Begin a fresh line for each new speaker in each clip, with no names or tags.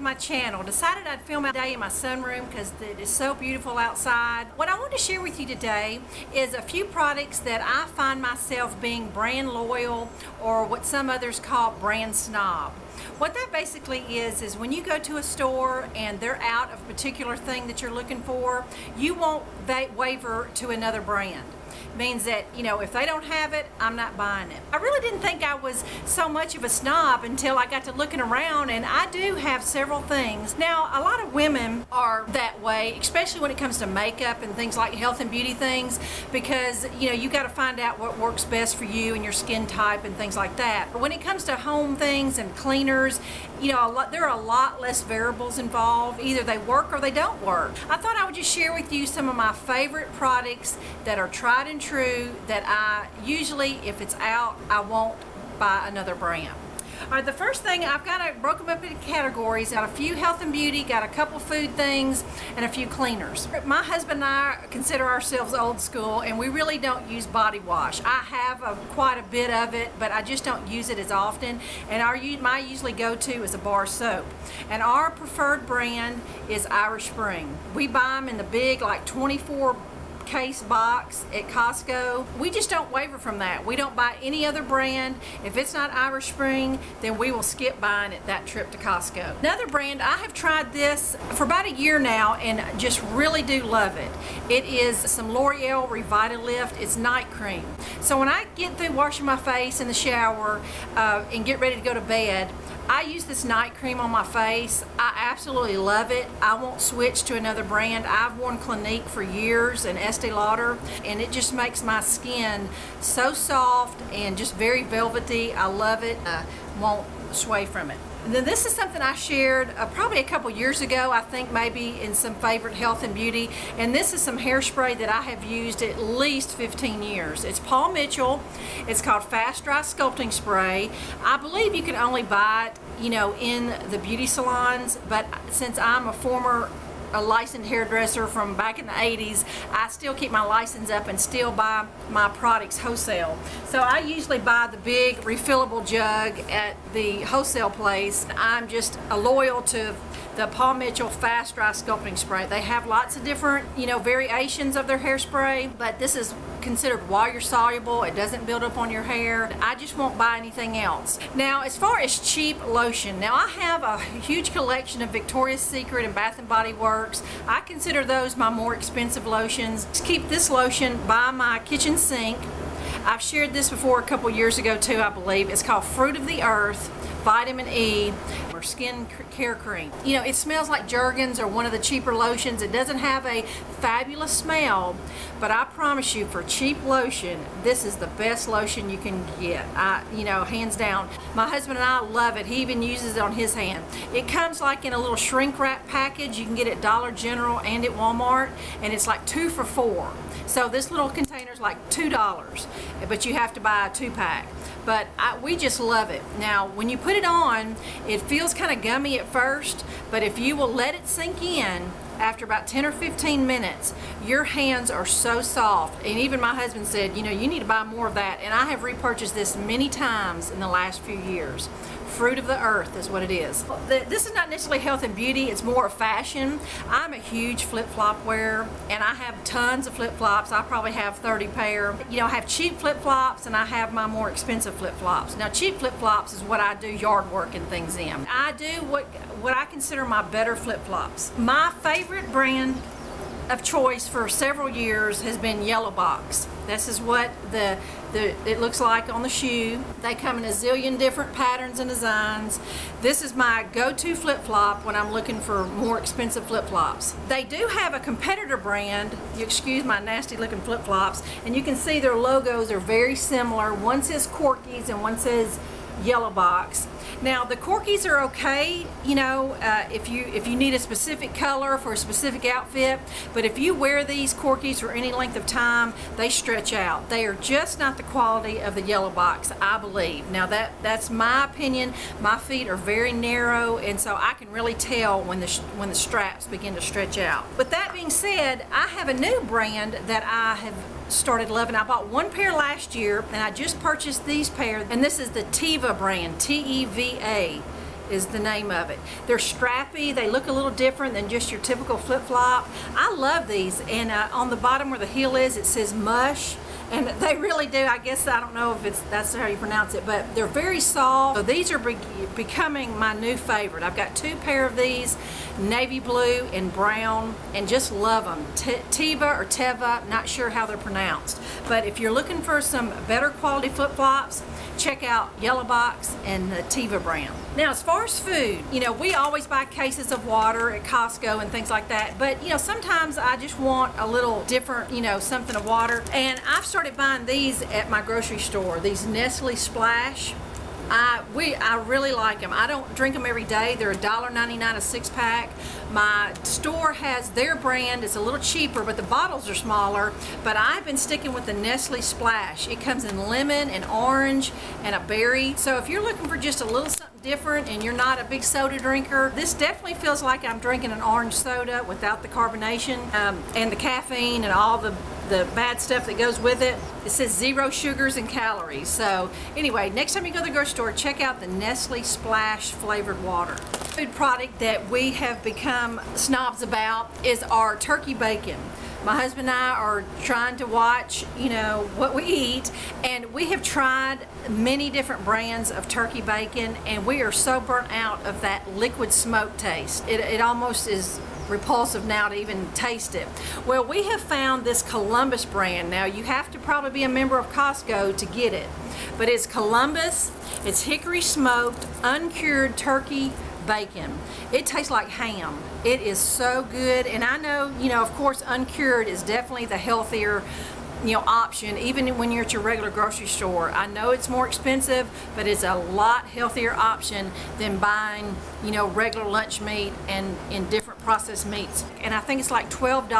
to my channel. Decided I'd film a day in my sunroom because it is so beautiful outside. What I want to share with you today is a few products that I find myself being brand loyal, or what some others call brand snob. What that basically is when you go to a store and they're out of a particular thing that you're looking for, you won't waver to another brand. Means that, you know, if they don't have it, I'm not buying it. I really didn't think I was so much of a snob until I got to looking around, and I do have several things. Now, a lot of women are that way, especially when it comes to makeup and things like health and beauty things, because, you know, you got to find out what works best for you and your skin type and things like that. But when it comes to home things and cleaners, you know, there are a lot less variables involved. Either they work or they don't work. I thought I would just share with you some of my favorite products that are tried and true, that I usually, if it's out, I won't buy another brand. All right, the first thing, I've got it broken up into categories. Got a few health and beauty, got a couple food things, and a few cleaners. My husband and I consider ourselves old school, and we really don't use body wash. I have quite a bit of it, but I just don't use it as often. And my usually go-to is a bar soap. And our preferred brand is Irish Spring. We buy them in the big, like 24 case box at Costco. We just don't waver from that. We don't buy any other brand. If it's not Irish Spring, then we will skip buying it that trip to Costco. Another brand, I have tried this for about a year now and just really do love it. It is some L'Oreal Revitalift. It's night cream. So when I get through washing my face in the shower and get ready to go to bed, I use this night cream on my face. I absolutely love it. I won't switch to another brand. I've worn Clinique for years and Estee Lauder, and it just makes my skin so soft and just very velvety. I love it. I won't sway from it. And then this is something I shared probably a couple years ago, I think maybe in some favorite health and beauty, and this is some hairspray that I have used at least 15 years. It's Paul Mitchell. It's called Fast Dry Sculpting Spray. I believe you can only buy it, you know, in the beauty salons, but since I'm a licensed hairdresser from back in the 80s, I still keep my license up and still buy my products wholesale. So I usually buy the big refillable jug at the wholesale place. I'm just loyal to the Paul Mitchell Fast Dry Sculpting Spray. They have lots of different, you know, variations of their hairspray, but this is considered water soluble. It doesn't build up on your hair. I just won't buy anything else. Now, as far as cheap lotion, now I have a huge collection of Victoria's Secret and Bath & Body Works. I consider those my more expensive lotions. Just keep this lotion by my kitchen sink. I've shared this before a couple years ago too, I believe. It's called Fruit of the Earth Vitamin E or Skin Care Cream. You know, it smells like Jergens or one of the cheaper lotions. It doesn't have a fabulous smell, but I promise you, for cheap lotion, this is the best lotion you can get. You know, hands down. My husband and I love it. He even uses it on his hand. It comes like in a little shrink wrap package. You can get it at Dollar General and at Walmart, and it's like 2 for $4. So this little container is like $2, but you have to buy a 2-pack. But we just love it. Now, when you put it on, it feels kind of gummy at first, but if you will let it sink in, after about 10 or 15 minutes, your hands are so soft. And even my husband said, you know, you need to buy more of that. And I have repurchased this many times in the last few years. Fruit of the Earth is what it is. This is not necessarily health and beauty, it's more of fashion. I'm a huge flip-flop wearer, and I have tons of flip-flops. I probably have 30 pair. You know, I have cheap flip-flops and I have my more expensive flip-flops. Now, cheap flip-flops is what I do yard work and things in. I do what I consider my better flip-flops. My favorite brand of choice for several years has been Yellow Box. This is what it looks like on the shoe. They come in a zillion different patterns and designs. This is my go-to flip-flop when I'm looking for more expensive flip-flops. They do have a competitor brand, you excuse my nasty looking flip-flops, and you can see their logos are very similar. One says Corky's and one says Yellow Box. Now, the Corky's are okay, you know, if you need a specific color for a specific outfit, but if you wear these Corky's for any length of time, they stretch out. They are just not the quality of the Yellow Box, I believe. Now, that's my opinion. My feet are very narrow, and so I can really tell when the straps begin to stretch out. With that being said, I have a new brand that I have started loving. I bought one pair last year, and I just purchased these pair, and this is the Teva brand, T-E-V-A. is the name of it. They're strappy. They look a little different than just your typical flip-flop. I love these, and on the bottom where the heel is, it says Mush. And they really do, I guess, I don't know if that's how you pronounce it, but they're very soft. So these are becoming my new favorite. I've got 2 pair of these, navy blue and brown, and just love them. Teva or Teva, not sure how they're pronounced. But if you're looking for some better quality flip-flops, check out Yellow Box and the Teva brand. Now, as far as food, you know, we always buy cases of water at Costco and things like that, but you know, sometimes I just want a little different, you know, something of water, and I've started buying these at my grocery store, these Nestle Splash. I really like them. I don't drink them every day. They're $1.99 a 6-pack. My store has their brand. It's a little cheaper, but the bottles are smaller. But I've been sticking with the Nestle Splash. It comes in lemon and orange and a berry. So if you're looking for just a little something different and you're not a big soda drinker, this definitely feels like I'm drinking an orange soda without the carbonation and the caffeine and all the bad stuff that goes with it. It says 0 sugars and calories. So anyway, next time you go to the grocery store, check out the Nestle Splash flavored water. Food product that we have become snobs about is our turkey bacon. My husband and I are trying to watch, you know, what we eat, and we have tried many different brands of turkey bacon, and we are so burnt out of that liquid smoke taste. It almost is repulsive now to even taste it. Well, we have found this Columbus brand. Now, you have to probably be a member of Costco to get it, but it's Columbus. It's hickory smoked, uncured turkey bacon. It tastes like ham. It is so good, and I know, you know, of course, uncured is definitely the healthier, you know, option, even when you're at your regular grocery store. I know it's more expensive, but it's a lot healthier option than buying, you know, regular lunch meat and in different processed meats. And I think it's like $12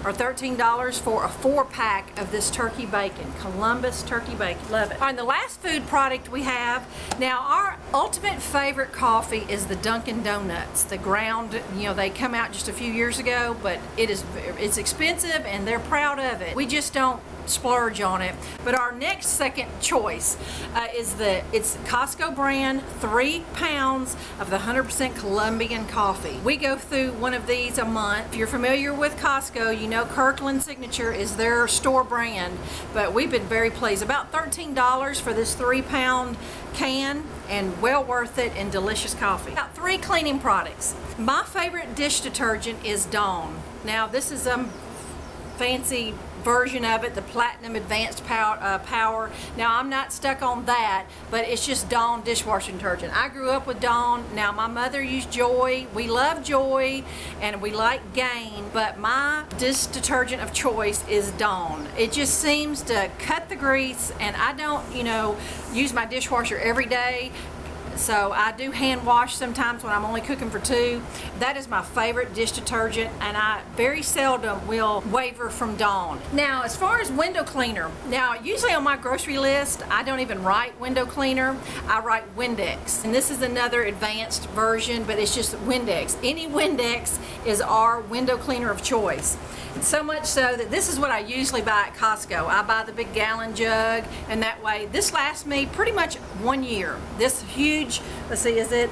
or $13 for a 4-pack of this turkey bacon, Columbus turkey bacon. Love it. All right, the last food product we have, now our ultimate favorite coffee is the Dunkin Donuts, the ground, you know, they come out just a few years ago, but it's expensive and they're proud of it. We just don't splurge on it. But our next second choice is it's Costco brand, 3 pounds of the 100% Colombian coffee. We go through one of these a month. If you're familiar with Costco, you know Kirkland Signature is their store brand, but we've been very pleased. About $13 for this 3-pound can, and well worth it, and delicious coffee. About 3 cleaning products. My favorite dish detergent is Dawn. Now, this is a fancy version of it, the Platinum Advanced Power. Now, I'm not stuck on that, but it's just Dawn dishwashing detergent. I grew up with Dawn. Now, my mother used Joy. We love Joy, and we like Gain, but my dish detergent of choice is Dawn. It just seems to cut the grease, and I don't, you know, use my dishwasher every day. So I do hand wash sometimes when I'm only cooking for 2. That is my favorite dish detergent, and I very seldom will waver from Dawn. Now, as far as window cleaner, now usually on my grocery list, I don't even write window cleaner, I write Windex. And this is another advanced version, but it's just Windex. Any Windex is our window cleaner of choice. So much so that this is what I usually buy at Costco. I buy the big gallon jug, and that way this lasts me pretty much 1 year. This huge, let's see, is it,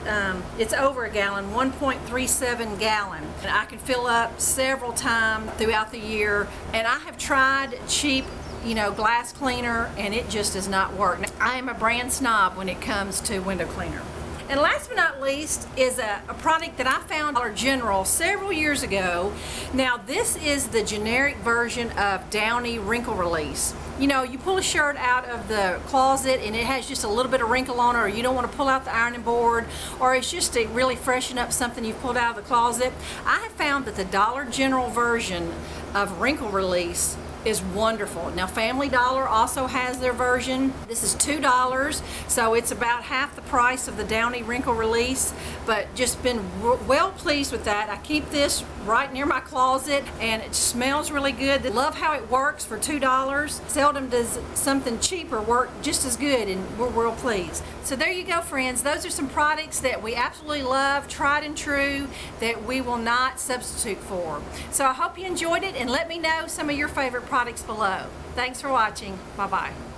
it's over a gallon, 1.37 gallon. And I can fill up several times throughout the year, and I have tried cheap, you know, glass cleaner, and it just does not work. Now, I am a brand snob when it comes to window cleaner. And last but not least is a product that I found at Dollar General several years ago. Now, this is the generic version of Downy Wrinkle Release. You know, you pull a shirt out of the closet and it has just a little bit of wrinkle on it, or you don't want to pull out the ironing board, or it's just to really freshen up something you've pulled out of the closet. I have found that the Dollar General version of Wrinkle Release is wonderful. Now, Family Dollar also has their version. This is $2, so it's about half the price of the Downy Wrinkle Release, but just been well pleased with that. I keep this right near my closet, and it smells really good. Love how it works for $2. Seldom does something cheaper work just as good, and we're real pleased. So there you go, friends. Those are some products that we absolutely love, tried and true, that we will not substitute for. So I hope you enjoyed it, and let me know some of your favorite products below. Thanks for watching. Bye-bye.